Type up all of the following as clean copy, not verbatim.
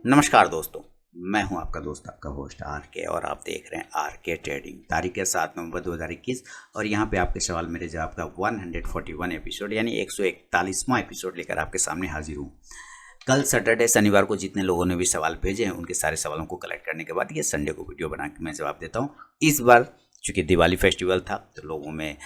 नमस्कार दोस्तों, मैं हूं आपका दोस्त आपका होस्ट आर के और आप देख रहे हैं आर के ट्रेडिंग। तारीख है 7 नवंबर 2021 और यहां पे आपके सवाल मेरे जवाब का 141 एपिसोड यानी 141वां एपिसोड लेकर आपके सामने हाजिर हूं। कल सैटरडे शनिवार को जितने लोगों ने भी सवाल भेजे हैं उनके सारे सवालों को कलेक्ट करने के बाद ये संडे को वीडियो बना के मैं जवाब देता हूँ। इस बार चूँकि दिवाली फेस्टिवल था तो लोगों में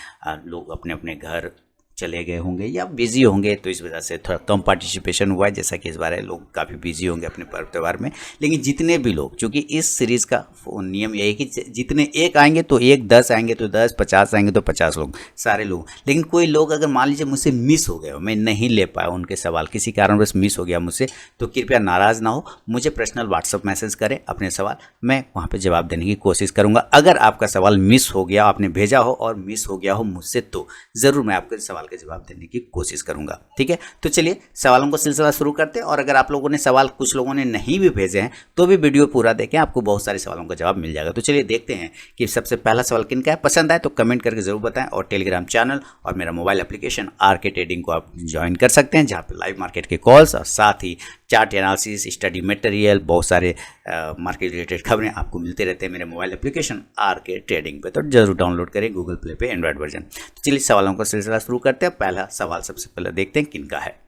लोग अपने अपने घर चले गए होंगे या बिजी होंगे, तो इस वजह से थोड़ा कम पार्टिसिपेशन हुआ है। जैसा कि इस बार है लोग काफ़ी बिजी होंगे अपने पर्व त्यौहार में, लेकिन जितने भी लोग, चूँकि इस सीरीज़ का नियम यही है कि जितने एक आएंगे तो एक, 10 आएंगे तो 10, 50 आएंगे तो 50 लोग, सारे लोग। लेकिन कोई लोग अगर मान लीजिए मुझसे मिस हो गए हो, मैं नहीं ले पाया उनके सवाल, किसी कारणवश मिस हो गया मुझसे, तो कृपया नाराज़ ना हो, मुझे पर्सनल व्हाट्सअप मैसेज करें अपने सवाल, मैं वहाँ पर जवाब देने की कोशिश करूँगा। अगर आपका सवाल मिस हो गया, आपने भेजा हो और मिस हो गया हो मुझसे, तो ज़रूर मैं आपके सवाल का जवाब देने की कोशिश करूंगा। ठीक है, तो चलिए सवालों को सिलसिला शुरू करते हैं। और अगर आप लोगों ने सवाल, कुछ लोगों ने नहीं भी भेजे हैं, तो भी वीडियो पूरा देखें, आपको बहुत सारे सवालों का जवाब मिल जाएगा। तो चलिए देखते हैं कि सबसे पहला सवाल किनका है। पसंद आए तो कमेंट करके जरूर बताएं और टेलीग्राम चैनल और मेरा मोबाइल एप्लीकेशन आर के ट्रेडिंग को आप ज्वाइन कर सकते हैं, जहाँ पर लाइव मार्केट के कॉल्स और साथ ही चार्ट एनालिसिस, स्टडी मटेरियल, बहुत सारे मार्केट रिलेटेड खबरें आपको मिलते रहते हैं मेरे मोबाइल एप्लीकेशन आर के ट्रेडिंग पे। तो जरूर डाउनलोड करें गूगल प्ले पे एंड्रॉयड वर्जन। तो चलिए सवालों का सिलसिला शुरू करते हैं। पहला सवाल सबसे पहले देखते हैं किनका है।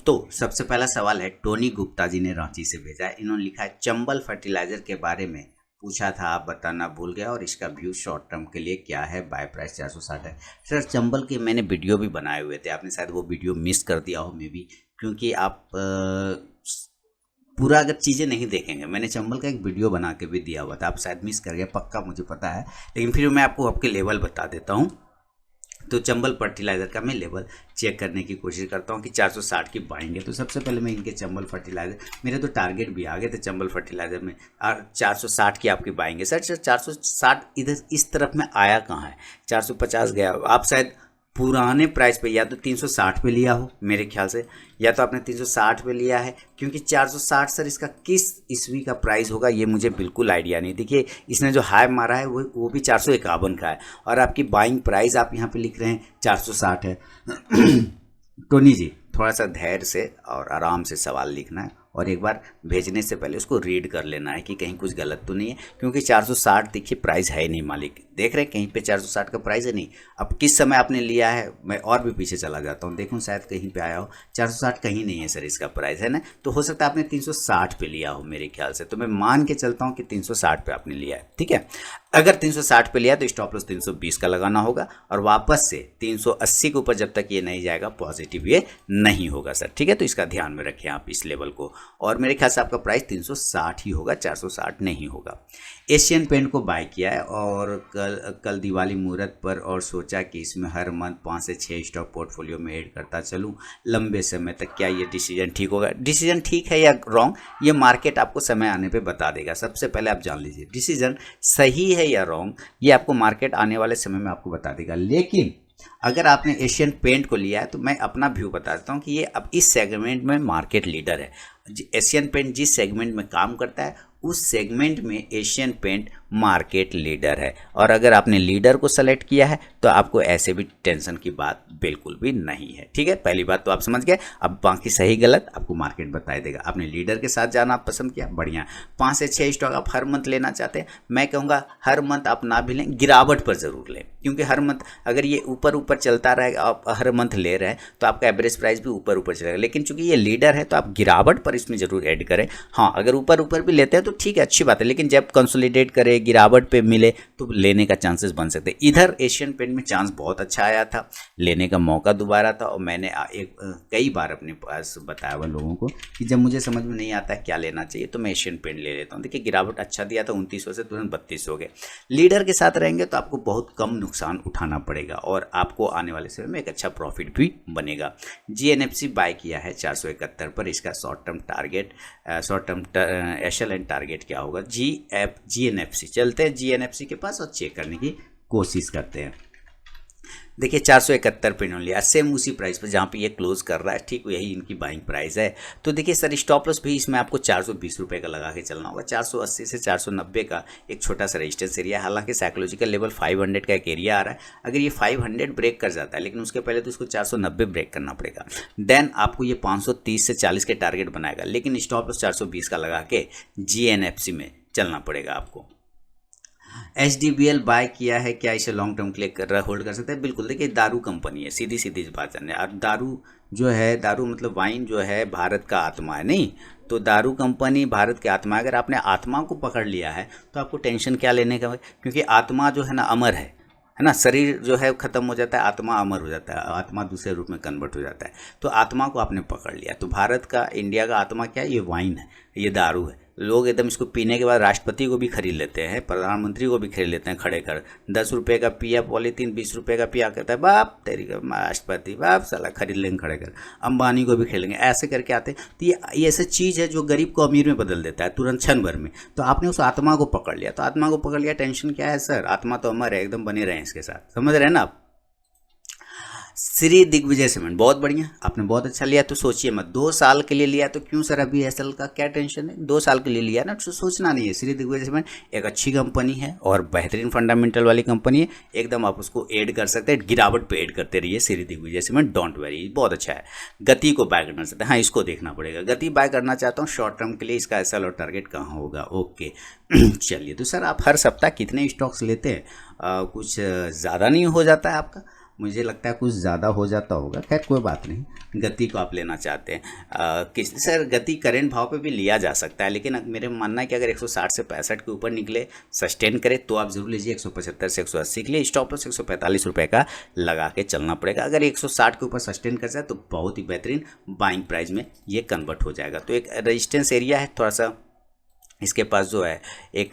तो सबसे पहला सवाल है, टोनी गुप्ता जी ने रांची से भेजा है। इन्होंने लिखा है, चंबल फर्टिलाइजर के बारे में पूछा था, आप बताना भूल गया और इसका व्यू शॉर्ट टर्म के लिए क्या है, बाय प्राइस 460 है। सर चंबल के मैंने वीडियो भी बनाए हुए थे, आपने शायद वो वीडियो मिस कर दिया हो मे बी, क्योंकि आप पूरा अगर चीज़ें नहीं देखेंगे, मैंने चंबल का एक वीडियो बना के भी दिया हुआ था, आप शायद मिस कर गए, पक्का मुझे पता है, लेकिन फिर मैं आपको आपके लेवल बता देता हूँ। तो चंबल फर्टिलाइज़र का मैं लेवल चेक करने की कोशिश करता हूँ कि 460 की बाइंग है। तो सबसे पहले मैं इनके चंबल फर्टिलाइज़र, मेरे तो टारगेट भी आ गए थे चंबल फर्टिलाइज़र में, और 460 की आपकी बाइंग है। सर 460 इधर इस तरफ में आया कहाँ है, 450 गया। आप शायद पुराने प्राइस पे या तो 360 पे लिया हो मेरे ख्याल से, या तो आपने 360 पे लिया है, क्योंकि 460 सर इसका किस ईस्वी का प्राइस होगा ये मुझे बिल्कुल आइडिया नहीं। देखिए इसने जो हाई मारा है वो भी 451 का है, और आपकी बाइंग प्राइस आप यहाँ पे लिख रहे हैं 460 है। टोनी जी थोड़ा सा धैर्य से और आराम से सवाल लिखना है, और एक बार भेजने से पहले उसको रीड कर लेना है कि कहीं कुछ गलत तो नहीं है, क्योंकि 460 देखिए प्राइस है नहीं, मालिक देख रहे हैं कहीं पे 460 का प्राइस है नहीं। अब किस समय आपने लिया है, मैं और भी पीछे चला जाता हूँ, देखूँ शायद कहीं पे आया हो, 460 कहीं नहीं है सर इसका प्राइस, है ना। तो हो सकता है आपने 360 पे लिया हो मेरे ख्याल से, तो मैं मान के चलता हूँ कि 360 पे आपने लिया है। ठीक है, अगर 360 पे लिया तो स्टॉप लॉस 320 का लगाना होगा, और वापस से 380 के ऊपर जब तक ये नहीं जाएगा पॉजिटिव ये नहीं होगा सर। ठीक है, तो इसका ध्यान में रखें आप इस लेवल को, और मेरे ख्याल से आपका प्राइस 360 ही होगा, 460 नहीं होगा। एशियन पेंट को बाय किया है और कल दिवाली मुहूर्त पर, और सोचा कि इसमें हर मंथ 5 से 6 स्टॉक पोर्टफोलियो में ऐड करता चलूं लंबे समय तक। क्या ये डिसीजन ठीक होगा? डिसीजन ठीक है या रॉन्ग, ये मार्केट आपको समय आने पे बता देगा। सबसे पहले आप जान लीजिए डिसीजन सही है या रॉन्ग, ये आपको मार्केट आने वाले समय में आपको बता देगा। लेकिन अगर आपने एशियन पेंट को लिया है तो मैं अपना व्यू बता देता हूँ कि ये अब इस सेगमेंट में मार्केट लीडर है। एशियन पेंट जिस सेगमेंट में काम करता है उस सेगमेंट में एशियन पेंट मार्केट लीडर है, और अगर आपने लीडर को सेलेक्ट किया है तो आपको ऐसे भी टेंशन की बात बिल्कुल भी नहीं है। ठीक है, पहली बात तो आप समझ गए। अब बाकी सही गलत आपको मार्केट बता देगा। आपने लीडर के साथ जाना आप पसंद किया, बढ़िया। 5 से 6 स्टॉक आप हर मंथ लेना चाहते हैं, मैं कहूँगा हर मंथ आप ना भी लें, गिरावट पर ज़रूर लें, क्योंकि हर मंथ अगर ये ऊपर ऊपर चलता रहेगा, आप हर मंथ ले रहे हैं तो आपका एवरेज प्राइस भी ऊपर ऊपर चलेगा। लेकिन चूंकि ये लीडर है तो आप गिरावट पर इसमें ज़रूर ऐड करें। हाँ, अगर ऊपर ऊपर भी लेते हैं तो ठीक है, अच्छी बात है, लेकिन जब कंसोलिडेट करे, गिरावट पे मिले तो लेने का चांसेस बन सकते हैं। इधर एशियन पेंट में चांस बहुत अच्छा आया था, लेने का मौका दोबारा था, और मैंने कई बार अपने पास बताया हुआ लोगों को कि जब मुझे समझ में नहीं आता है क्या लेना चाहिए तो मैं एशियन पेंट ले लेता हूँ। देखिए गिरावट अच्छा दिया था, 2900 से तुरंत 32 हो गए। लीडर के साथ रहेंगे तो आपको बहुत कम नुकसान उठाना पड़ेगा, और आपको आने वाले समय में एक अच्छा प्रॉफिट भी बनेगा। GNFC बाय किया है 471 पर, इसका short term target, short term SLN target क्या होगा? GNFC चलते हैं GNFC के पास और चेक करने की कोशिश करते हैं। देखिए 471 पे इन्होंने लिया, सेम उसी प्राइस पर जहाँ पे ये क्लोज कर रहा है, ठीक यही इनकी बाइंग प्राइस है। तो देखिए सर स्टॉप लॉस भी इसमें आपको 420 रुपये का लगा के चलना होगा। 480 से 490 का एक छोटा सा रेजिस्टेंस एरिया है, हालांकि साइकोलॉजिकल लेवल 500 का एक एरिया आ रहा है। अगर ये 500 ब्रेक कर जाता है, लेकिन उसके पहले तो इसको 490 ब्रेक करना पड़ेगा, देन आपको ये 530 से 40 के टारगेट बनाएगा, लेकिन स्टॉप लॉस 420 का लगा के GNFC में चलना पड़ेगा आपको। HDBL बाय किया है, क्या इसे लॉन्ग टर्म के लिए होल्ड कर सकते हैं? बिल्कुल। देखिए दारू कंपनी है, सीधी सीधी बात जाने। और दारू जो है, दारू मतलब वाइन जो है भारत का आत्मा है, नहीं तो दारू कंपनी भारत की आत्मा है। अगर आपने आत्मा को पकड़ लिया है तो आपको टेंशन क्या लेने का, क्योंकि आत्मा जो है ना अमर है ना। शरीर जो है ख़त्म हो जाता है, आत्मा अमर हो जाता है, आत्मा दूसरे रूप में कन्वर्ट हो जाता है। तो आत्मा को आपने पकड़ लिया। तो भारत का, इंडिया का आत्मा क्या है? ये वाइन है, ये दारू है। लोग एकदम इसको पीने के बाद राष्ट्रपति को भी खरीद लेते हैं, प्रधानमंत्री को भी खरीद लेते हैं खड़े कर। 10 रुपये का पिया पॉलीथीन, 20 रुपये का पिया, कहता है बाप तेरी का राष्ट्रपति, बाप साला खरीद लेंगे खड़े कर। अंबानी को भी खरीदेंगे, ऐसे करके आते हैं। तो ये ऐसा चीज़ है जो गरीब को अमीर में बदल देता है तुरंत क्षण भर में। तो आपने उस आत्मा को पकड़ लिया, तो आत्मा को पकड़ लिया, टेंशन क्या है सर? आत्मा तो अमर है, एकदम बने रहें इसके साथ, समझ रहे हैं ना आप। श्री दिग्विजय सीमेंट बहुत बढ़िया, आपने बहुत अच्छा लिया। तो सोचिए मत, 2 साल के लिए लिया तो क्यों सर अभी एसएल का क्या टेंशन है? 2 साल के लिए लिया ना, तो सोचना नहीं है। श्री दिग्विजय सीमेंट एक अच्छी कंपनी है और बेहतरीन फंडामेंटल वाली कंपनी है, एकदम आप उसको ऐड कर सकते हैं, गिरावट पे ऐड करते रहिए। Shri Digvijay cement don't worry, बहुत अच्छा है। गति को बाय करना चाहते हैं, हाँ इसको देखना पड़ेगा। गति बाय करना चाहता हूँ शॉर्ट टर्म के लिए, इसका एसएल और टारगेट कहाँ होगा? ओके चलिए। तो सर आप हर सप्ताह कितने स्टॉक्स लेते हैं? कुछ ज़्यादा नहीं हो जाता है आपका? मुझे लगता है कुछ ज़्यादा हो जाता होगा, खैर कोई बात नहीं। गति को आप लेना चाहते हैं सर गति करेंट भाव पे भी लिया जा सकता है, लेकिन मेरे मानना है कि अगर 160 से 65 के ऊपर निकले, सस्टेन करे, तो आप जरूर लीजिए। 175 से 180 के लिए स्टॉप लॉस 145 रुपये का लगा के चलना पड़ेगा। अगर 160 के ऊपर सस्टेन कर जाए तो बहुत ही बेहतरीन बाइंग प्राइस में ये कन्वर्ट हो जाएगा। तो एक रेजिस्टेंस एरिया है थोड़ा सा, इसके पास जो है एक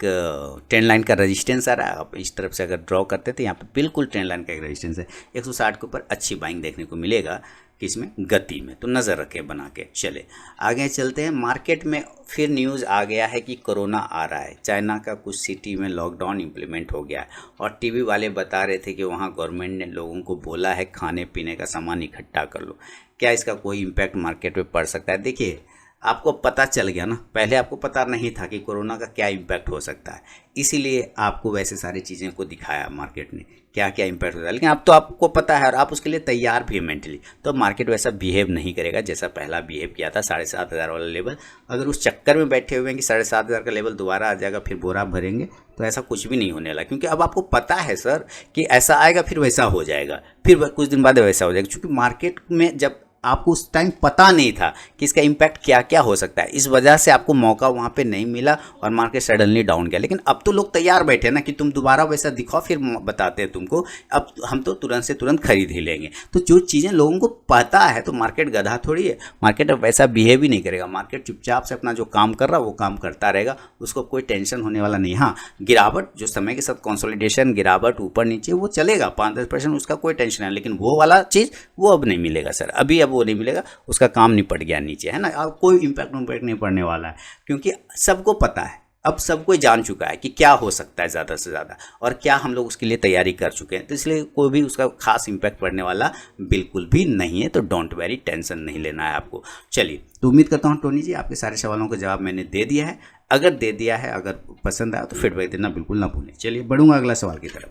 ट्रेंड लाइन का रेजिस्टेंस आ रहा है। आप इस तरफ से अगर ड्रॉ करते तो यहाँ पे बिल्कुल ट्रेंड लाइन का एक रेजिस्टेंस है। 160 के ऊपर अच्छी बाइंग देखने को मिलेगा, किसमें? गति में। तो नज़र रखें बना के। चले आगे चलते हैं। मार्केट में फिर न्यूज़ आ गया है कि कोरोना आ रहा है, चाइना का कुछ सिटी में लॉकडाउन इम्प्लीमेंट हो गया है, और टीवी वाले बता रहे थे कि वहाँ गवर्नमेंट ने लोगों को बोला है खाने पीने का सामान इकट्ठा कर लो। क्या इसका कोई इम्पैक्ट मार्केट में पड़ सकता है? देखिए आपको पता चल गया ना, पहले आपको पता नहीं था कि कोरोना का क्या इम्पैक्ट हो सकता है, इसीलिए आपको वैसे सारी चीज़ें को दिखाया मार्केट ने क्या क्या इम्पैक्ट होता है। लेकिन अब तो आपको पता है और आप उसके लिए तैयार भी है मेंटली, तो मार्केट वैसा बिहेव नहीं करेगा जैसा पहला बिहेव किया था 7,500 वाला लेवल। अगर उस चक्कर में बैठे हुए हैं कि 7,500 का लेवल दोबारा आ जाएगा फिर बोरा भरेंगे, तो ऐसा कुछ भी नहीं होने वाला, क्योंकि अब आपको पता है सर कि ऐसा आएगा फिर वैसा हो जाएगा, फिर कुछ दिन बाद वैसा हो जाएगा। क्योंकि मार्केट में जब आपको उस टाइम पता नहीं था कि इसका इम्पैक्ट क्या क्या हो सकता है, इस वजह से आपको मौका वहाँ पे नहीं मिला और मार्केट सडनली डाउन गया। लेकिन अब तो लोग तैयार बैठे ना कि तुम दोबारा वैसा दिखाओ फिर बताते हैं तुमको, अब हम तो तुरंत से तुरंत खरीद ही लेंगे। तो जो चीज़ें लोगों को पता है, तो मार्केट गधा थोड़ी है, मार्केट अब वैसा बिहेव ही नहीं करेगा। मार्केट चुपचाप से अपना जो काम कर रहा है वो काम करता रहेगा, उसको कोई टेंशन होने वाला नहीं। हाँ गिरावट जो समय के साथ कंसोलिडेशन, गिरावट ऊपर नीचे वो चलेगा 5-10%, उसका कोई टेंशन नहीं, लेकिन वो वाला चीज़ वो अब नहीं मिलेगा सर, अभी अब वो नहीं मिलेगा, उसका काम निपट गया नीचे, है ना। अब कोई इम्पैक्ट नहीं पड़ने वाला है, क्योंकि सबको पता है, अब सब कोई जान चुका है कि क्या हो सकता है ज़्यादा से ज़्यादा, और क्या हम लोग उसके लिए तैयारी कर चुके हैं। तो इसलिए कोई भी उसका खास इम्पैक्ट पड़ने वाला बिल्कुल भी नहीं है। तो डोंट वेरी, टेंशन नहीं लेना है आपको। चलिए, तो उम्मीद करता हूँ टोनी जी आपके सारे सवालों का जवाब मैंने दे दिया है। अगर दे दिया है, अगर पसंद आया तो फीडबैक देना बिल्कुल ना भूलें। चलिए बढ़ूँगा अगला सवाल की तरफ,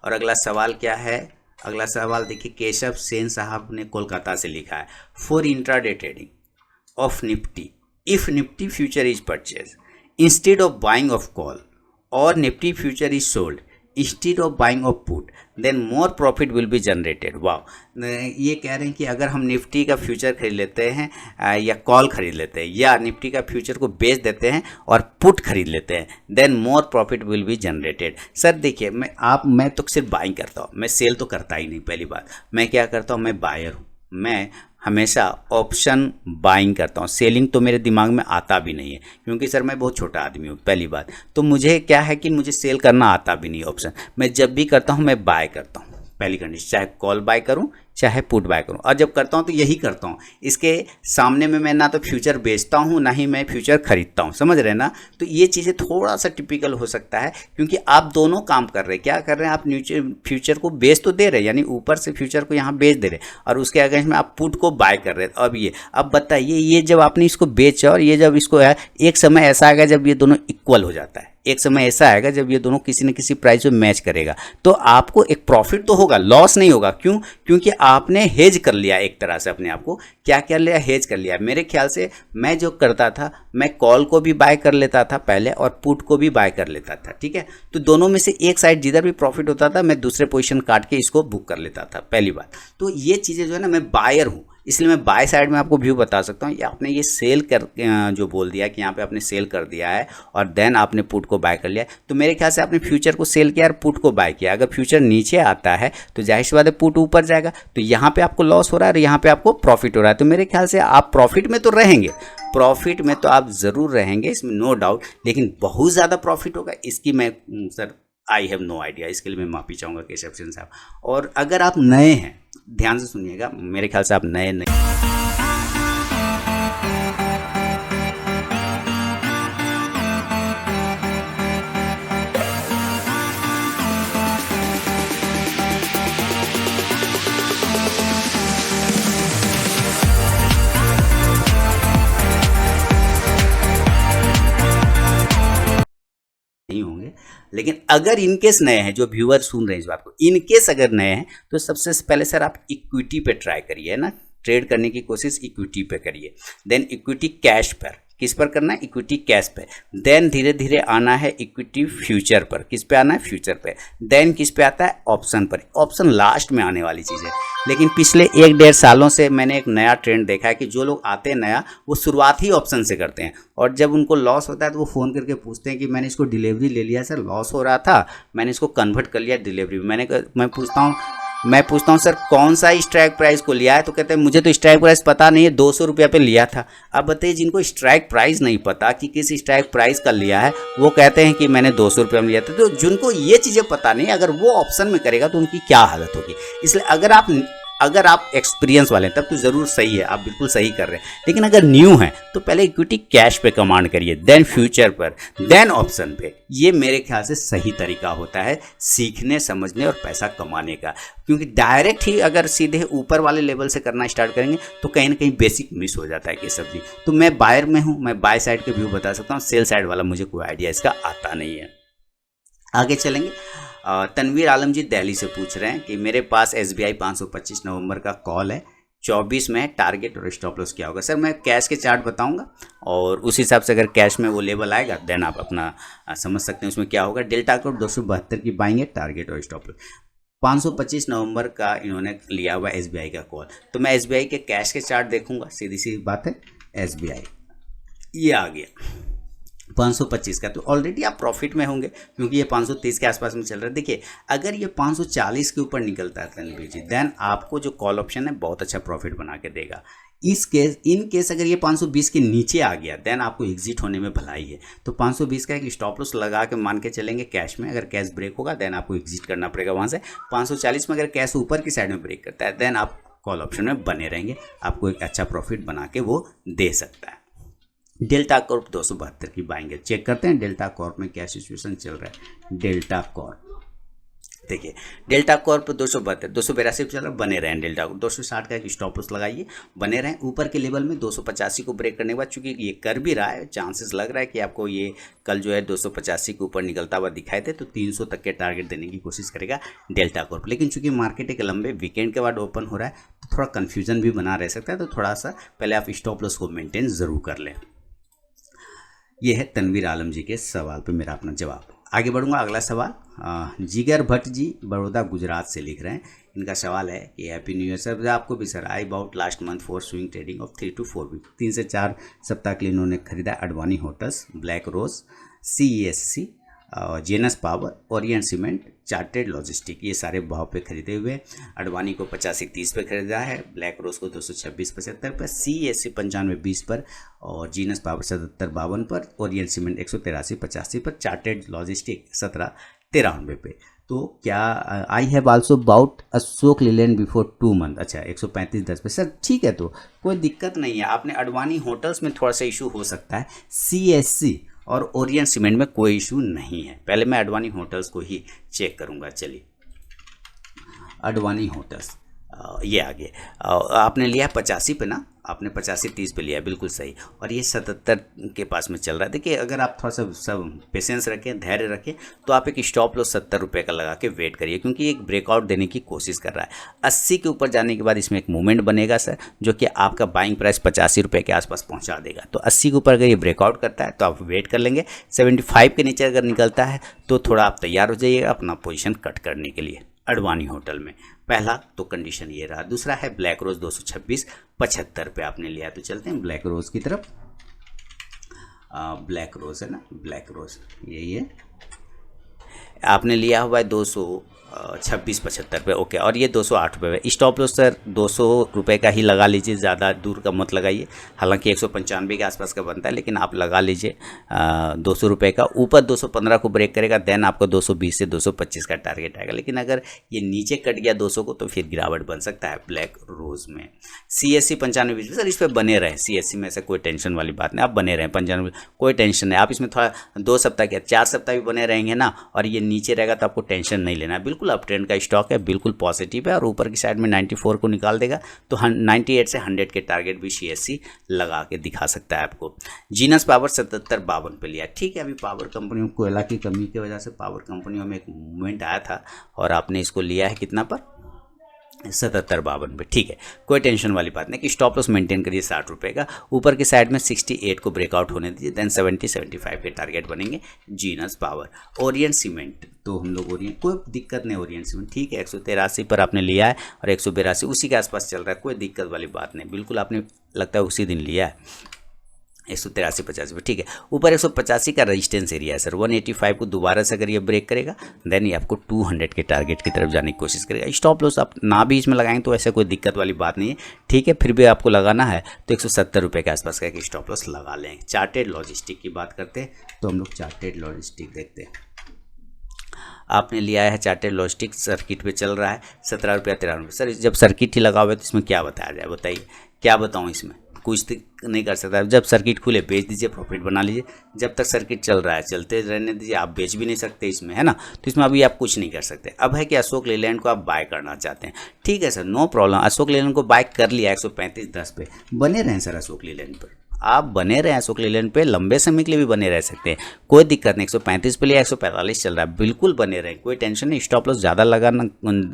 और अगला सवाल क्या है? अगला सवाल देखिए, केशव सेन साहब ने कोलकाता से लिखा है, for intraday trading of Nifty, if Nifty future is purchase instead of buying of call, और Nifty future is sold instead of buying of put, then more profit will be generated. वाह, ये कह रहे हैं कि अगर हम निफ्टी का फ्यूचर खरीद लेते हैं या कॉल खरीद लेते हैं, या निफ्टी का फ्यूचर को बेच देते हैं और पुट खरीद लेते हैं, then more profit will be generated. Sir देखिए, मैं तो सिर्फ बाइंग करता हूँ, मैं सेल तो करता ही नहीं। पहली बात, मैं क्या करता हूँ, मैं बायर हूँ, मैं हमेशा ऑप्शन बाइंग करता हूँ, सेलिंग तो मेरे दिमाग में आता भी नहीं है, क्योंकि सर मैं बहुत छोटा आदमी हूँ पहली बात। तो मुझे क्या है कि मुझे सेल करना आता भी नहीं ऑप्शन, मैं जब भी करता हूँ मैं बाय करता हूँ। पहली कंडीशन, चाहे कॉल बाय करूं चाहे पुट बाय करूं। और जब करता हूं तो यही करता हूं, इसके सामने में मैं ना तो फ्यूचर बेचता हूं ना ही मैं फ्यूचर खरीदता हूं, समझ रहे हैं ना। तो ये चीज़ें थोड़ा सा टिपिकल हो सकता है, क्योंकि आप दोनों काम कर रहे हैं। क्या कर रहे हैं आप, फ्यूचर को बेच तो दे रहे हैं, यानी ऊपर से फ्यूचर को यहाँ बेच दे रहे हैं, और उसके अगेंस्ट में आप पुट को बाय कर रहे हैं। अब बताइए, ये जब आपने इसको बेचा और ये जब इसको है, एक समय ऐसा आएगा जब ये दोनों इक्वल हो जाता है, एक समय ऐसा आएगा जब ये दोनों किसी न किसी प्राइस में मैच करेगा, तो आपको एक प्रॉफिट तो होगा, लॉस नहीं होगा। क्यों? क्योंकि आपने हेज कर लिया, एक तरह से अपने आप को क्या कर लिया, हेज कर लिया। मेरे ख्याल से मैं जो करता था, मैं कॉल को भी बाय कर लेता था पहले और पुट को भी बाय कर लेता था, ठीक है। तो दोनों में से एक साइड जिधर भी प्रॉफिट होता था मैं दूसरे पोजीशन काट के इसको बुक कर लेता था, पहली बात। तो ये चीज़ें जो है ना, मैं बायर हूँ, इसलिए मैं बाय साइड में आपको व्यू बता सकता हूँ। आपने ये सेल कर जो बोल दिया कि यहाँ पे आपने सेल कर दिया है और देन आपने पुट को बाय कर लिया, तो मेरे ख्याल से आपने फ्यूचर को सेल किया और पुट को बाय किया। अगर फ्यूचर नीचे आता है तो जाहिर सी बात है पुट ऊपर जाएगा, तो यहाँ पे आपको लॉस हो रहा है और यहाँ पे आपको प्रॉफिट हो रहा है। तो मेरे ख्याल से आप प्रॉफिट में तो रहेंगे, प्रॉफिट में तो आप ज़रूर रहेंगे, इसमें नो डाउट, लेकिन बहुत ज़्यादा प्रॉफिट होगा इसकी मैं sir I have no idea, इसके लिए मैं माफ़ी चाहूँगा केशव सिंह साहब। और अगर आप नए हैं, ध्यान से सुनिएगा, मेरे ख्याल से आप नए नहीं होंगे, लेकिन अगर इनकेस नए हैं, जो व्यूअर सुन रहे हैं इस बात को, इनकेस अगर नए हैं तो सबसे पहले सर आप इक्विटी पे ट्राई करिए ना, ट्रेड करने की कोशिश इक्विटी पे करिए। देन इक्विटी कैश पर, किस पर करना है, इक्विटी कैश पे। देन धीरे धीरे आना है इक्विटी फ्यूचर पर, किस पे आना है, फ्यूचर पे। देन किस पे आता है, ऑप्शन पर। ऑप्शन लास्ट में आने वाली चीज़ है, लेकिन पिछले 1-1.5 सालों से मैंने एक नया ट्रेंड देखा है कि जो लोग आते हैं नया, वो शुरुआत ही ऑप्शन से करते हैं, और जब उनको लॉस होता है तो वो फ़ोन करके पूछते हैं कि मैंने इसको डिलीवरी ले लिया सर, लॉस हो रहा था, मैंने इसको कन्वर्ट कर लिया डिलीवरी। मैं पूछता हूँ सर कौन सा स्ट्राइक प्राइस को लिया है, तो कहते हैं मुझे तो स्ट्राइक प्राइस पता नहीं है, 200 रुपया पे लिया था। अब बताइए, जिनको स्ट्राइक प्राइस नहीं पता कि किस स्ट्राइक प्राइस का लिया है, वो कहते हैं कि मैंने 200 रुपये में लिया था। तो जिनको ये चीज़ें पता नहीं, अगर वो ऑप्शन में करेगा तो उनकी क्या हालत होगी। इसलिए अगर आप एक्सपीरियंस वाले हैं तब तो ज़रूर सही है, आप बिल्कुल सही कर रहे हैं। लेकिन अगर न्यू हैं तो पहले इक्विटी कैश पे कमांड करिए, देन फ्यूचर पर, देन ऑप्शन पे। ये मेरे ख्याल से सही तरीका होता है सीखने, समझने और पैसा कमाने का। क्योंकि डायरेक्ट ही अगर सीधे ऊपर वाले लेवल से करना स्टार्ट करेंगे तो कहीं ना कहीं बेसिक मिस हो जाता है कि सब्जी। तो मैं बायर में हूँ, मैं बाय साइड के व्यू बता सकता हूँ, सेल साइड वाला मुझे कोई आइडिया इसका आता नहीं है। आगे चलेंगे। तनवीर आलम जी दिल्ली से पूछ रहे हैं कि मेरे पास SBI 525 नवंबर का कॉल है, 24 में टारगेट और स्टॉप लॉस क्या होगा। सर मैं कैश के चार्ट बताऊंगा और उस हिसाब से अगर कैश में वो लेवल आएगा देन आप अपना समझ सकते हैं उसमें क्या होगा। डेल्टा कोड 272 की बाइंग है, टारगेट और स्टॉप लॉस 525 नवंबर का इन्होंने लिया हुआ SBI का कॉल। तो मैं SBI के कैश के चार्ट देखूंगा, सीधी सी बात है। SBI ये आ गया 525 का, तो ऑलरेडी आप प्रॉफिट में होंगे क्योंकि ये 530 के आसपास में चल रहा है। देखिए अगर ये 540 के ऊपर निकलता है तनवीर जी, देन आपको जो कॉल ऑप्शन है बहुत अच्छा प्रॉफिट बना के देगा। इन केस अगर ये 520 के नीचे आ गया देन आपको एग्जिट होने में भलाई है। तो 520 का एक स्टॉप लॉस लगा के मान के चलेंगे कैश में, अगर कैश ब्रेक होगा देन आपको एग्जिट करना पड़ेगा वहाँ से। 540 में अगर कैश ऊपर की साइड में ब्रेक करता है देन आप कॉल ऑप्शन में बने रहेंगे, आपको एक अच्छा प्रॉफिट बना के वो दे सकता है। डेल्टा कॉर्प 272 की बाइंग है, चेक करते हैं डेल्टा कॉर्प में क्या सिचुएशन चल रहा है। डेल्टा कॉर्प देखिए, डेल्टा कॉर्प 272 282 चल रहा है, बने रहें। डेल्टा कॉर्प 260 का एक स्टॉप लॉस लगाइए, बने रहें ऊपर के लेवल में। 285 को ब्रेक करने के बाद चूंकि ये कर भी रहा है, चांसेस लग रहा है कि आपको ये कल जो है 285 के ऊपर निकलता हुआ दिखाई दे, तो 300 तक के टारगेट देने की कोशिश करेगा डेल्टा कॉर्प। लेकिन चूंकि मार्केट एक लंबे वीकेंड के बाद ओपन हो रहा है तो थोड़ा कन्फ्यूजन भी बना रह सकता है, तो थोड़ा सा पहले आप स्टॉप लॉस को मेंटेन ज़रूर कर लें। ये है तनवीर आलम जी के सवाल पे मेरा अपना जवाब। आगे बढ़ूंगा, अगला सवाल जिगर भट्ट जी बड़ौदा गुजरात से लिख रहे हैं। इनका सवाल है कि हैप्पी न्यू ईयर सर, आपको भी sir. I bought last month for swing trading of 3 to 4 week. 3 से 4 सप्ताह के लिए इन्होंने खरीदा Advani Hotels, Black Rose, CESC, Genus Power, Orient Cement, Chartered Logistic, ये सारे भाव पे खरीदे हुए। अडवाणी को 85-30 पे खरीदा है, ब्लैक रोज को 226-75 पर, CESC 95-20 पर और जीनस पावर 77-52 पर, ओरिएंट सीमेंट 183-85 पर, चार्टेड लॉजिस्टिक 17-93 पे। तो क्या I have also bought Ashok Leyland before 2 month. अच्छा 135.10 पे सर, ठीक है, तो कोई दिक्कत नहीं है। आपने अडवाणी होटल्स में थोड़ा सा इशू हो सकता है, CSC और ओरिएंट सीमेंट में कोई इशू नहीं है। पहले मैं अडवाणी होटल्स को ही चेक करूंगा। चलिए अडवाणी होटल्स, ये आगे आपने लिया है 85 पे ना, आपने 85-30 पे लिया, बिल्कुल सही। और ये 77 के पास में चल रहा है। देखिए अगर आप थोड़ा सा सब पेशेंस रखें, धैर्य रखें, तो आप एक स्टॉप लॉस 70 रुपये का लगा के वेट करिए, क्योंकि एक ब्रेकआउट देने की कोशिश कर रहा है। 80 के ऊपर जाने के बाद इसमें एक मूवमेंट बनेगा सर, जो कि आपका बाइंग प्राइस 85 रुपये के आसपास पहुँचा देगा। तो 80 के ऊपर अगर ये ब्रेकआउट करता है तो आप वेट कर लेंगे। 75 के नीचे अगर निकलता है तो थोड़ा आप तैयार हो जाइएगा अपना पोजिशन कट करने के लिए अडवाणी होटल में। पहला तो कंडीशन ये रहा। दूसरा है ब्लैक रोज 226.75 पे आपने लिया। तो चलते हैं ब्लैक रोज की तरफ। ब्लैक रोज है ना, ब्लैक रोज यही है, आपने लिया हुआ है 226.75 पे। ओके, और ये 208 रुपये पे। स्टॉप लॉस सर 200 रुपये का ही लगा लीजिए, ज़्यादा दूर का मत लगाइए। हालांकि 195 के आसपास का बनता है, लेकिन आप लगा लीजिए 200 रुपये का। ऊपर 215 को ब्रेक करेगा, देन आपको 220 से 225 का टारगेट आएगा। लेकिन अगर ये नीचे कट गया 200 को, तो फिर गिरावट बन सकता है ब्लैक रोज में। CSC 95 सर, इस पर बने रहें। CSC में ऐसा कोई टेंशन वाली बात नहीं, आप बने रहें 95, कोई टेंशन नहीं। आप इसमें थोड़ा 2 सप्ताह क्या 4 सप्ताह भी बने रहेंगे ना, और ये नीचे रहेगा तो आपको टेंशन नहीं लेना है। बिल्कुल अप ट्रेंड का स्टॉक है, बिल्कुल पॉजिटिव है, और ऊपर की साइड में 94 को निकाल देगा तो 98 से 100 के टारगेट भी CSC लगा के दिखा सकता है आपको। जीनस पावर 77.52 पे लिया। ठीक है, अभी पावर कंपनियों कोयला की कमी की वजह से पावर कंपनियों में एक मूवमेंट आया था, और आपने इसको लिया है कितना पर 77.52 पे। ठीक है, कोई टेंशन वाली बात नहीं कि स्टॉप लॉस मेंटेन करिए 60 रुपये का। ऊपर की साइड में 68 को ब्रेकआउट होने दीजिए, देन 70-75 के टारगेट बनेंगे। Genus power. ओरिएंट सीमेंट, तो हम लोग ओरिएंट, कोई दिक्कत नहीं। ओरिएंट सीमेंट ठीक है, 183 पर आपने लिया है और 182 उसी के आसपास चल रहा है, कोई दिक्कत वाली बात नहीं। बिल्कुल आपने लगता है उसी दिन लिया है 183-85 पे। ठीक है, ऊपर 185 का रेजिस्टेंस एरिया है सर। 185 को दोबारा से अगर ये ब्रेक करेगा, देन ये आपको 200 के टारगेट की तरफ जाने की कोशिश करेगा। स्टॉप लॉस आप ना भी इसमें लगाएंगे तो ऐसा कोई दिक्कत वाली बात नहीं है। ठीक है, फिर भी आपको लगाना है तो 170 रुपये के आसपास का एक स्टॉप लॉस लगा लें। चार्टेड लॉजिस्टिक की बात करते हैं तो हम लोग चार्टेड लॉजिस्टिक देखते हैं। आपने लिया है चार्टेड लॉजिस्टिक, सर्किट पे चल रहा है 17 रुपया 13 रुपये। सर जब सर्किट ही लगा हुआ है तो इसमें क्या बताया जाए, बताइए क्या बताऊँ, इसमें कुछ नहीं कर सकता। जब सर्किट खुले बेच दीजिए, प्रॉफिट बना लीजिए। जब तक सर्किट चल रहा है चलते रहने दीजिए, आप बेच भी नहीं सकते इसमें, है ना। तो इसमें अभी आप कुछ नहीं कर सकते। अब है कि अशोक लीलैंड को आप बाय करना चाहते हैं, ठीक है sir, no problem. Ashok Leyland को बाय कर लिया 135.10 पे, बने रहें सर अशोक लीलैंड पर। आप बने रहें अशोक लीलैंड पे, लंबे समय के लिए भी बने रह सकते हैं, कोई दिक्कत नहीं। 135 पे लिया, 145 चल रहा है, बिल्कुल बने रहें, कोई टेंशन नहीं। स्टॉप लॉस ज़्यादा लगाना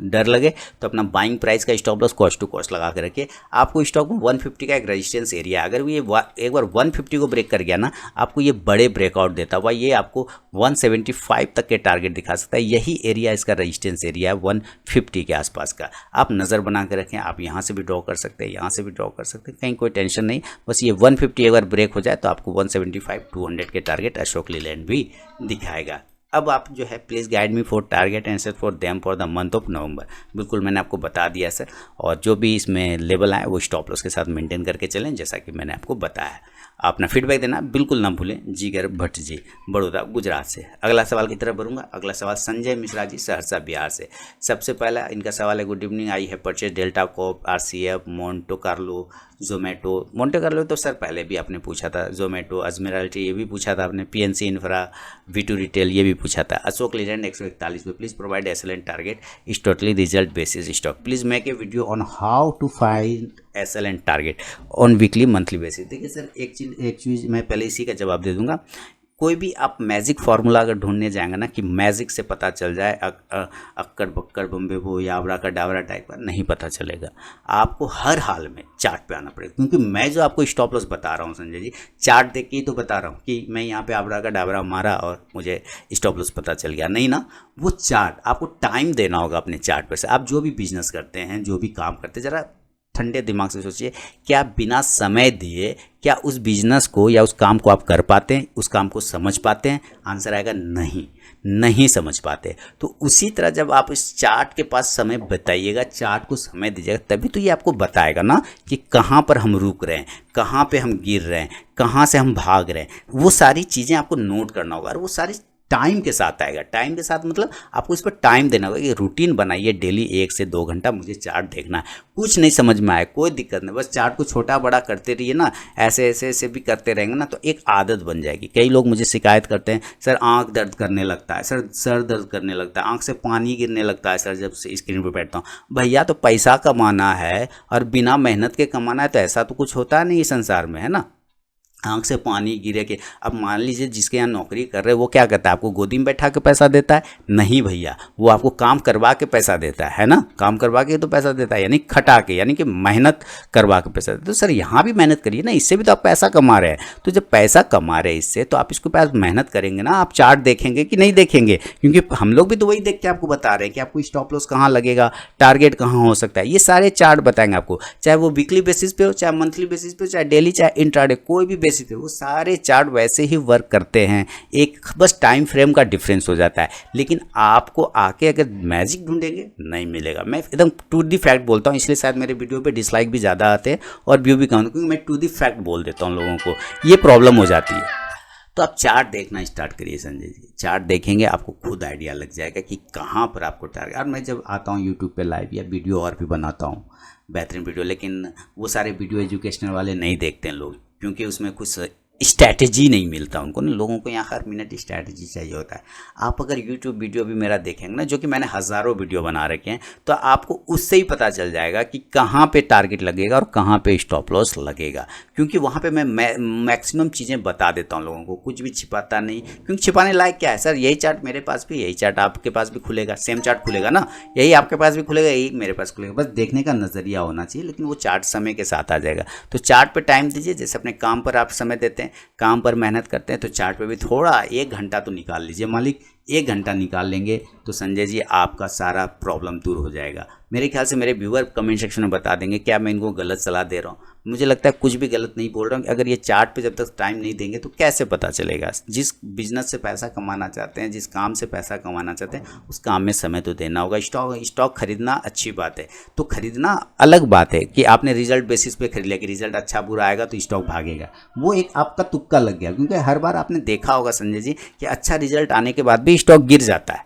डर लगे तो अपना बाइंग प्राइस का stop loss cost to cost लगा के रखिए। आपको स्टॉक में 150 का एक रेजिस्टेंस एरिया, अगर ये एक बार 150 को ब्रेक कर गया ना, आपको ये बड़े ब्रेकआउट देता हुआ ये आपको 175 तक के टारगेट दिखा सकता है। यही एरिया इसका रेजिस्टेंस एरिया है 150 के आसपास का। आप नज़र बना के रखें, आप यहाँ से भी ड्रॉ कर सकते हैं, यहाँ से भी ड्रॉ कर सकते हैं, कहीं कोई टेंशन नहीं। बस ये 150 एक बार ब्रेक हो जाए तो आपको 175-200 के टारगेट अशोक लीलैंड भी दिखाएगा। अब आप जो है please guide me for target and set for them for the month of November. बिल्कुल मैंने आपको बता दिया सर, और जो भी इसमें लेवल आए वो स्टॉप लॉस के साथ मेंटेन करके चलें, जैसा कि मैंने आपको बताया। अपना फीडबैक देना बिल्कुल ना भूलें। जिगर भट्ट जी, बड़ौदा गुजरात से। अगला सवाल की तरफ बढ़ूंगा। अगला सवाल संजय मिश्रा जी, सहरसा बिहार से। सबसे पहला इनका सवाल है, गुड इवनिंग, आई है purchase Delta Corp, RCF, Monte Carlo, Zomato. Monte Carlo तो सर पहले भी आपने पूछा था, जोमेटो, अजमेराल्टी ये भी पूछा था आपने, PNC इंफ्रा, V2 रिटेल ये भी पूछा था। अशोक लीलैंड 141 पे। Please provide excellent target is totally result basis stock. Please make a video on how to find excellent target on weekly monthly basis. देखिए सर एक चीज़ मैं पहले इसी का जवाब दे दूंगा। कोई भी आप मैजिक फार्मूला अगर ढूंढने जाएंगे ना कि मैजिक से पता चल जाए अक्कड़ बक्कड़ बम्बे वो यावरा का डावरा टाइप का, नहीं पता चलेगा। आपको हर हाल में चार्ट पे आना पड़ेगा, क्योंकि मैं जो आपको स्टॉप लॉस बता रहा हूँ संजय जी, चार्ट देख के ही तो बता रहा हूँ कि मैं यहाँ पे आवरा का डावरा मारा और मुझे स्टॉप लॉस पता चल गया, नहीं ना। वो चार्ट आपको टाइम देना होगा अपने चार्ट पर से। आप जो भी बिजनेस करते हैं, जो भी काम करते हैं, ज़रा ठंडे दिमाग से सोचिए, क्या बिना समय दिए क्या उस बिजनेस को या उस काम को आप कर पाते हैं, उस काम को समझ पाते हैं? आंसर आएगा नहीं, नहीं समझ पाते। तो उसी तरह जब आप इस चार्ट के पास समय बताइएगा, चार्ट को समय दीजिएगा, तभी तो ये आपको बताएगा ना कि कहाँ पर हम रुक रहे हैं, कहाँ पे हम गिर रहे हैं, कहाँ से हम भाग रहे हैं। वो सारी चीज़ें आपको नोट करना होगा, और वो सारी टाइम के साथ आएगा। टाइम के साथ मतलब आपको इस पर टाइम देना होगा कि रूटीन बनाइए, डेली 1 से 2 घंटा मुझे चार्ट देखना है। कुछ नहीं समझ में आए कोई दिक्कत नहीं, बस चार्ट को छोटा बड़ा करते रहिए ना, ऐसे ऐसे ऐसे भी करते रहेंगे ना तो एक आदत बन जाएगी। कई लोग मुझे शिकायत करते हैं, सर आंख दर्द करने लगता है, सर दर्द करने लगता है, आंख से पानी गिरने लगता है सर जब से स्क्रीन पर बैठता हूँ। भैया तो पैसा कमाना है और बिना मेहनत के कमाना है, तो ऐसा तो कुछ होता नहीं इस संसार में, है ना। आंख से पानी गिरे के, अब मान लीजिए जिसके यहाँ नौकरी कर रहे हैं वो क्या करता है, आपको गोदी में बैठा के पैसा देता है? नहीं भैया, वो आपको काम करवा के पैसा देता है ना, काम करवा के तो पैसा देता है, यानी खटा के, यानी कि मेहनत करवा के पैसा देता है। तो सर यहाँ भी मेहनत करिए ना, इससे भी तो आप पैसा कमा रहे हैं। तो जब पैसा कमा रहे हैं इससे, तो आप इसको पास मेहनत करेंगे ना, आप चार्ट देखेंगे कि नहीं देखेंगे? क्योंकि हम लोग भी तो वही देख के आपको बता रहे हैं कि आपको स्टॉप लॉस कहाँ लगेगा, टारगेट कहाँ हो सकता है, ये सारे चार्ट बताएंगे आपको, चाहे वो वीकली बेसिस पे हो, चाहे मंथली बेसिस पे हो, चाहे डेली, चाहे इंट्राडे, कोई भी बेसिस पे, वो सारे चार्ट वैसे ही वर्क करते हैं। एक बस टाइम फ्रेम का डिफरेंस हो जाता है। लेकिन आपको आके अगर मैजिक ढूंढेंगे, नहीं मिलेगा। मैं एकदम टू दी फैक्ट बोलता हूँ, इसलिए शायद मेरे वीडियो पे डिसलाइक भी ज़्यादा आते हैं और व्यू भी कम, क्योंकि मैं टू दी फैक्ट बोल देता हूँ लोगों को, ये प्रॉब्लम हो जाती है। तो आप चार्ट देखना स्टार्ट करिए संजय जी, चार्ट देखेंगे आपको खुद आइडिया लग जाएगा कि कहाँ पर आपको टारगेट। और मैं जब आता हूँ यूट्यूब पे लाइव या वीडियो और भी बनाता हूँ, बेहतरीन वीडियो, लेकिन वो सारे वीडियो एजुकेशनल वाले नहीं देखते हैं लोग, क्योंकि उसमें कुछ स्ट्रैटेजी नहीं मिलता उनको ना। लोगों को यहाँ हर मिनट स्ट्रैटेजी चाहिए होता है। आप अगर यूट्यूब वीडियो भी मेरा देखेंगे ना, जो कि मैंने हज़ारों वीडियो बना रखे हैं, तो आपको उससे ही पता चल जाएगा कि कहाँ पे टारगेट लगेगा और कहाँ पे स्टॉप लॉस लगेगा, क्योंकि वहाँ पे मैं मैक्सिमम चीज़ें बता देता हूँ लोगों को, कुछ भी छिपाता नहीं। क्योंकि छिपाने लायक क्या है सर, यही चार्ट मेरे पास भी, यही चार्ट आपके पास भी खुलेगा, सेम चार्ट खुलेगा ना, यही आपके पास भी खुलेगा, यही मेरे पास खुलेगा। बस देखने का नज़रिया होना चाहिए, लेकिन वो चार्ट समय के साथ आ जाएगा। तो चार्ट पर टाइम दीजिए, जैसे अपने काम पर आप समय देते हैं, काम पर मेहनत करते हैं, तो चार्ट पे भी थोड़ा 1 घंटा तो निकाल लीजिए। मालिक 1 घंटा निकाल लेंगे तो संजय जी आपका सारा प्रॉब्लम दूर हो जाएगा। मेरे ख्याल से मेरे व्यूअर कमेंट सेक्शन में बता देंगे क्या मैं इनको गलत सलाह दे रहा हूँ। मुझे लगता है कुछ भी गलत नहीं बोल रहा हूँ। अगर ये चार्ट पे जब तक टाइम नहीं देंगे तो कैसे पता चलेगा। जिस बिजनेस से पैसा कमाना चाहते हैं, जिस काम से पैसा कमाना चाहते हैं, उस काम में समय तो देना होगा। स्टॉक खरीदना अच्छी बात है, तो खरीदना अलग बात है कि आपने रिजल्ट बेसिस पे खरीद लिया कि रिजल्ट अच्छा बुरा आएगा तो स्टॉक भागेगा, वो एक आपका तुक्का लग गया। क्योंकि हर बार आपने देखा होगा संजय जी कि अच्छा रिजल्ट आने के बाद भी स्टॉक गिर जाता है,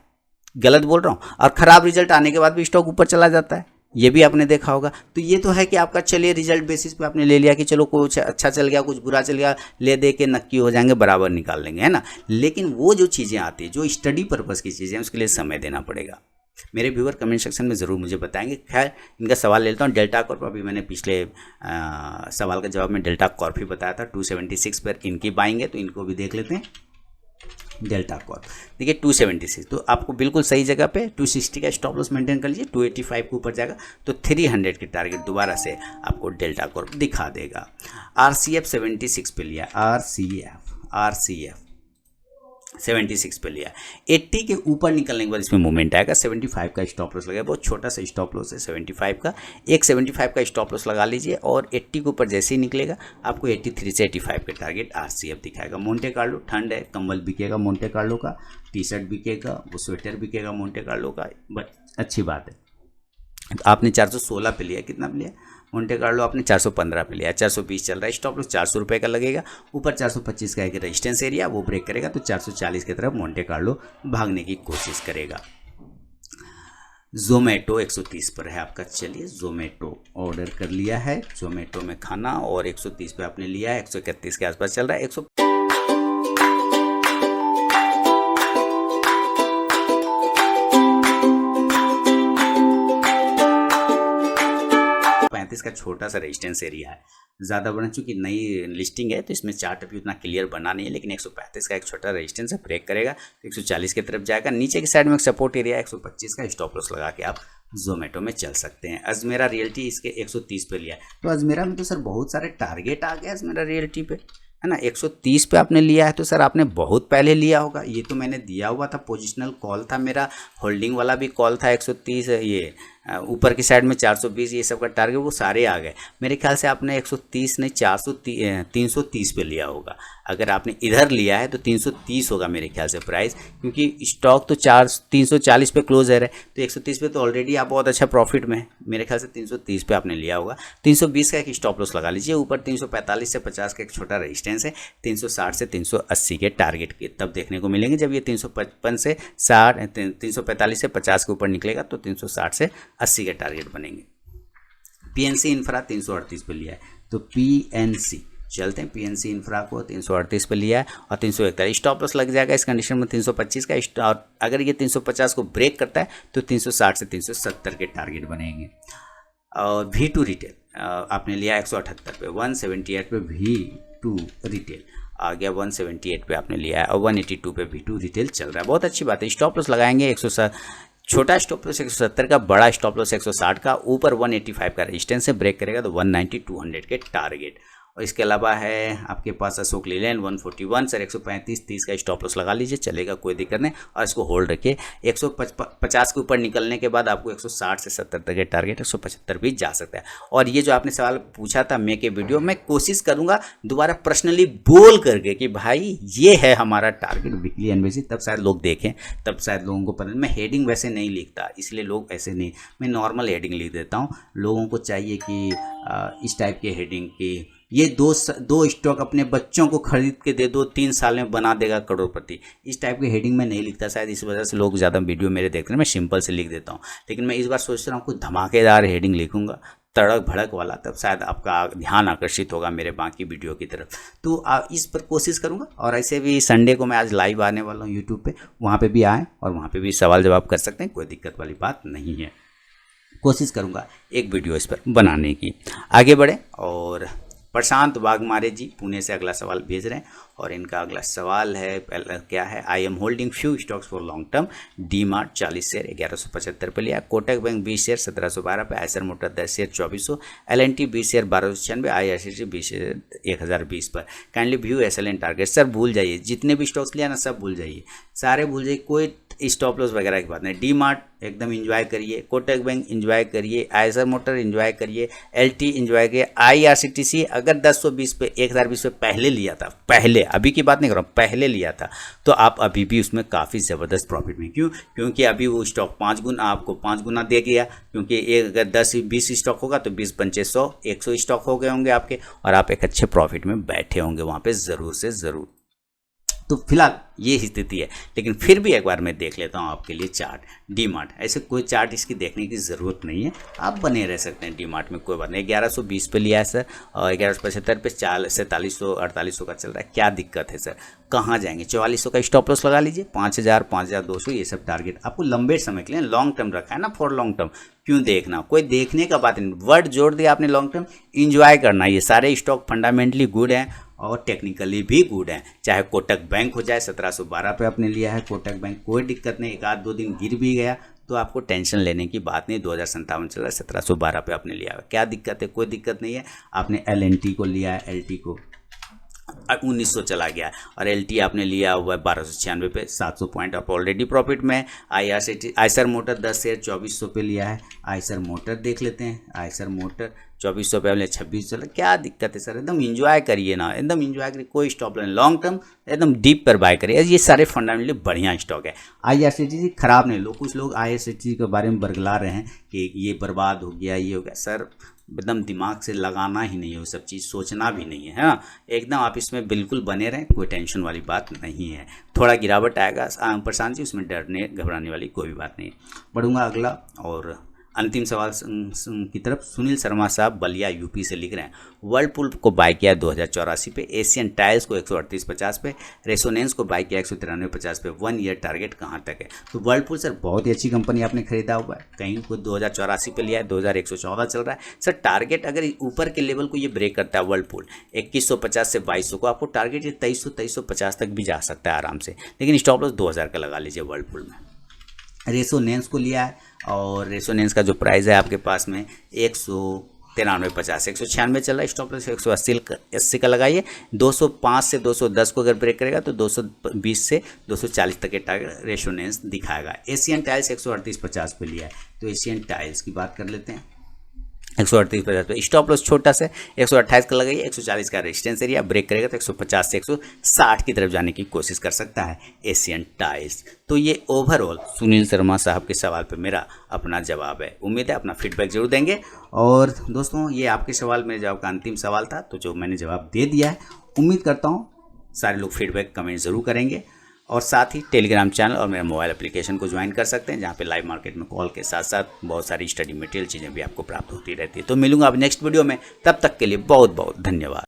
गलत बोल रहा हूँ, और ख़राब रिजल्ट आने के बाद भी स्टॉक ऊपर चला जाता है, ये भी आपने देखा होगा। तो ये तो है कि आपका चलिए रिजल्ट बेसिस पे आपने ले लिया कि चलो कुछ अच्छा चल गया, कुछ बुरा चल गया, ले दे के नक्की हो जाएंगे, बराबर निकाल लेंगे, है ना। लेकिन वो जो चीज़ें आती है, जो स्टडी पर्पज़ की चीज़ें हैं, उसके लिए समय देना पड़ेगा। मेरे व्यूअर कमेंट सेक्शन में ज़रूर मुझे बताएंगे। खैर इनका सवाल ले लेता हूँ। डेल्टा कॉर्प, अभी मैंने पिछले सवाल का जवाब में डेल्टा कॉर्प ही बताया था। 276 पर इनकी बाइंग है, तो इनको भी देख लेते हैं। डेल्टा कॉर्प देखिए 276, तो आपको बिल्कुल सही जगह पे 260 का स्टॉप लॉस मेंटेन कर लीजिए। 285 के ऊपर जाएगा तो 300 की टारगेट दोबारा से आपको डेल्टा कॉर्प दिखा देगा। आरसीएफ 76 पे लिया, आरसीएफ 76 पे लिया। 80 के ऊपर निकलने के बाद इसमें मूवमेंट आएगा। 75 का स्टॉप लॉस लगेगा, बहुत छोटा सा स्टॉप लॉस है 75 का। एक 75 का स्टॉप लॉस लगा लीजिए और 80 के ऊपर जैसे ही निकलेगा आपको 83 से 85 के टारगेट आरसीएफ दिखाएगा। मोंटे कार्लो, ठंड है, कंबल बिकेगा मोंटे कार्लो का, टी शर्ट बिकेगा, वो स्वेटर बिकेगा मोंटे कार्लो का, बट अच्छी बात है। तो आपने 416 पे लिया, कितना पे लिया मोंटे कार्लो आपने 415 पे लिया, 420 चल रहा है। स्टॉप लॉस 400 रुपये का लगेगा। ऊपर 425 का एक रेजिस्टेंस एरिया, वो ब्रेक करेगा तो 440 की तरफ मोंटे कार्लो भागने की कोशिश करेगा। जोमेटो 130 पर है आपका। चलिए जोमेटो ऑर्डर कर लिया है, जोमेटो में खाना, और 130 पे आपने लिया है, 131 के आसपास चल रहा है। 135 का छोटा सा रेजिस्टेंस एरिया है, ज़्यादा बना, चूंकि नई लिस्टिंग है तो इसमें चार्ट अभी उतना क्लियर बना नहीं है, लेकिन 135 का एक छोटा रेजिस्टेंस है, ब्रेक करेगा तो 140 की तरफ जाएगा। नीचे की साइड में एक सपोर्ट एरिया 125 का, स्टॉप लॉस लगा के आप जोमेटो में चल सकते हैं। अजमेरा रियल्टी इसके 130 पे लिया है, तो अजमेरा में तो सर बहुत सारे टारगेट आ गए अजमेरा रियल्टी पे, है ना। 130 पे आपने लिया है तो सर आपने बहुत पहले लिया होगा। ये तो मैंने दिया हुआ था, पोजिशनल कॉल था मेरा, होल्डिंग वाला भी कॉल था 130, ये ऊपर की साइड में 420 ये सब का टारगेट वो सारे आ गए। मेरे ख्याल से आपने 130 नहीं 330 पे लिया होगा। अगर आपने इधर लिया है तो 330 होगा मेरे ख्याल से प्राइस, क्योंकि स्टॉक तो 340 पे क्लोजर है, तो 130 पे तो ऑलरेडी आप बहुत अच्छा प्रॉफिट में है। मेरे ख्याल से 330 पे आपने लिया होगा। 320 का एक स्टॉप लॉस लगा लीजिए। ऊपर 345 से 50 का एक छोटा रेजिस्टेंस है। 360 से 380 के टारगेट के तब देखने को मिलेंगे जब ये 355 से 60 345 से 50 के ऊपर निकलेगा तो 360 से 80 के टारगेट बनेंगे। पीएनसी इंफ्रा 338 पे लिया है, तो पीएनसी चलते हैं। पीएनसी इंफ्रा को 338 पे लिया है और 341 स्टॉप लॉस लग जाएगा इस कंडीशन में 325 का। और अगर ये 350 को ब्रेक करता है तो 360 से 370 के टारगेट बनेंगे। और V2 रिटेल आपने लिया 178 पे, 178 पे V2 रिटेल आ गया, 178 पे आपने लिया है और 182 पे V2 रिटेल चल रहा है। बहुत अच्छी बात है। स्टॉप लॉस लगाएंगे 160, छोटा स्टॉप लॉस 170 का, बड़ा स्टॉप लॉस 160 का। ऊपर 185 का रेजिस्टेंस से ब्रेक करेगा तो 190 200 के टारगेट। और इसके अलावा है आपके पास अशोक लीलैंड 141 सर 135 30 का स्टॉप लॉस लगा लीजिए, चलेगा, कोई दिक्कत नहीं। और इसको होल्ड रखिए। 150 के ऊपर निकलने के बाद आपको 160 से 70 तक के टारगेट 175 भी जा सकता है। और ये जो आपने सवाल पूछा था मे के वीडियो में, कोशिश करूंगा दोबारा पर्सनली बोल करके कि भाई ये है हमारा टारगेट वीकली एनवीसी, तब शायद लोग देखें, तब शायद लोगों को पता। मैं हेडिंग वैसे नहीं लिखता, इसलिए लोग ऐसे नहीं, मैं नॉर्मल हेडिंग लिख देता हूँ। लोगों को चाहिए कि इस टाइप के हेडिंग की, ये दो स्टॉक अपने बच्चों को खरीद के दे दो, 3 साल में बना देगा करोड़पति। इस टाइप की हेडिंग में नहीं लिखता, शायद इस वजह से लोग ज़्यादा वीडियो मेरे देखते हैं। मैं सिंपल से लिख देता हूँ, लेकिन मैं इस बार सोच रहा हूँ कुछ धमाकेदार हेडिंग लिखूंगा, तड़क भड़क वाला, तब शायद आपका ध्यान आकर्षित होगा मेरे बाकी वीडियो की तरफ। तो इस पर कोशिश करूँगा। और ऐसे भी संडे को मैं आज लाइव आने वाला हूँ यूट्यूब पे, वहाँ पे भी आएँ और वहाँ पे भी सवाल जवाब कर सकते हैं, कोई दिक्कत वाली बात नहीं है। कोशिश करूँगा एक वीडियो इस पर बनाने की। आगे बढ़े। और प्रशांत वाघमारे जी पुणे से अगला सवाल भेज रहे हैं और इनका अगला सवाल है, पहला क्या है, I am holding few stocks for long term. D Mart 40 share 1175 पे लिया, कोटक बैंक 20 शेयर 1712 पे, Eicher motor 10 share 2400, LNT 20 share 1296, IRCTC 20 share 1020 पर। Kindly view SLN target. Sir भूल जाइए, जितने भी स्टॉक्स लिया ना सब भूल जाइए, सारे भूल जाइए, कोई स्टॉप लॉस वगैरह की बात नहीं। डी मार्ट एकदम इंजॉय करिए, कोटक बैंक इंजॉय करिए, आयसर मोटर इंजॉय करिए, LT इंजॉय करिए, IRCTC अगर 1020 पे 1020 पे पहले लिया था, पहले, अभी की बात नहीं कर रहा हूँ, पहले लिया था, तो आप अभी भी उसमें काफ़ी ज़बरदस्त प्रॉफिट में। क्यों? क्योंकि अभी वो स्टॉक 5 गुना आपको 5 गुना दे गया, क्योंकि एक अगर 10-20 स्टॉक होगा तो 20 पंचे 100 100 स्टॉक हो गए होंगे आपके, और आप एक अच्छे प्रॉफिट में बैठे होंगे वहाँ पर ज़रूर से ज़रूर। तो फिलहाल ये स्थिति है, लेकिन फिर भी एक बार मैं देख लेता हूँ आपके लिए चार्ट डी मार्ट। ऐसे कोई चार्ट इसकी देखने की ज़रूरत नहीं है, आप बने रह सकते हैं डी मार्ट में, कोई बात नहीं। 1120 पे लिया है सर और 1175 पे 4700 4800 का चल रहा है, क्या दिक्कत है सर? कहाँ जाएंगे? 4400 का स्टॉप लॉस लगा लीजिए, 5000 5200 ये सब टारगेट आपको लंबे समय के लिए, लॉन्ग टर्म रखा है ना, फॉर लॉन्ग टर्म। क्यों देखना? कोई देखने का बात नहीं, वर्ड जोड़ दिया आपने लॉन्ग टर्म, इंजॉय करना। ये सारे स्टॉक फंडामेंटली गुड हैं और टेक्निकली भी गुड है। चाहे कोटक बैंक हो जाए, 1712 पे आपने लिया है कोटक बैंक, कोई दिक्कत नहीं। एक आध दो दिन गिर भी गया तो आपको टेंशन लेने की बात नहीं। 2057 चल रहा है, 1712 पे आपने लिया है, क्या दिक्कत है? कोई दिक्कत नहीं है। आपने LNT को लिया है, LT को 1900 चला गया, और LT आपने लिया हुआ है 1296 पे, 700 पॉइंट आप ऑलरेडी प्रॉफिट में। आयसर मोटर 10 शेयर 2400 पे लिया है। आयसर मोटर देख लेते हैं, आयसर मोटर 2400 पे, 2600 चला, क्या दिक्कत है सर? एकदम इंजॉय करिए ना, एकदम इंजॉय करिए, कोई स्टॉप लें, लॉन्ग टर्म एकदम डीप पर बाय करिए। ये सारे फंडामेंटली बढ़िया स्टॉक है। IRCTC खराब नहीं। कुछ लोग IRCTC के बारे में बरगला रहे हैं कि ये बर्बाद हो गया, ये हो गया। सर एकदम दिमाग से लगाना ही नहीं है, वो सब चीज़ सोचना भी नहीं है ना, एकदम आप इसमें बिल्कुल बने रहें, कोई टेंशन वाली बात नहीं है। थोड़ा गिरावट आएगा प्रशांत जी, उसमें डरने घबराने वाली कोई भी बात नहीं। बढ़ूंगा अगला और अंतिम सवाल की तरफ। सुनील शर्मा साहब बलिया यूपी से लिख रहे हैं, वर्लपूल को बाय किया 2084 पे, एशियन टाइल्स को 138.50 पे, रेसोनेंस को बाय किया 193.50 पे। 1 ईयर टारगेट कहाँ तक है? तो वर्लपूल सर बहुत ही अच्छी कंपनी आपने खरीदा हुआ है, कहीं को 2084 पे लिया है, 2114 चल रहा है सर। टारगेट अगर ऊपर के लेवल को ये ब्रेक करता है वर्लपूल 2150 से 2200 को, आपको टारगेट ये 2350 तक भी जा सकता है आराम से, लेकिन स्टॉप लॉस 2000 का लगा लीजिए वर्लपूल में। रेसोनेंस को लिया है और रेसोनेंस का जो प्राइस है आपके पास में 123 93.50 196 चल रहा है, स्टॉप लॉस 180 का लगाइए। 205 से 210 को अगर ब्रेक करेगा तो 220 से 240 तक के टारगेट रेशोनेंस दिखाएगा। एशियन टाइल्स 138.50 पे लिया है, तो एशियन टाइल्स की बात कर लेते हैं। 138.50 पे स्टॉप लॉस छोटा से 128 का लगाइए। 140 का रेजिस्टेंस एरिया, ब्रेक करेगा तो 150 से 160 की तरफ जाने की कोशिश कर सकता है एशियन टाइल्स। तो ये ओवरऑल सुनील शर्मा साहब के सवाल पे मेरा अपना जवाब है। उम्मीद है अपना फीडबैक जरूर देंगे। और दोस्तों ये आपके सवाल मेरे जवाब का अंतिम सवाल था, तो जो मैंने जवाब दे दिया है, उम्मीद करता हूँ सारे लोग फीडबैक कमेंट ज़रूर करेंगे। और साथ ही टेलीग्राम चैनल और मेरा मोबाइल एप्लीकेशन को ज्वाइन कर सकते हैं, जहाँ पे लाइव मार्केट में कॉल के साथ साथ बहुत सारी स्टडी मटेरियल चीज़ें भी आपको प्राप्त होती रहती है। तो मिलूंगा अब नेक्स्ट वीडियो में, तब तक के लिए बहुत बहुत धन्यवाद।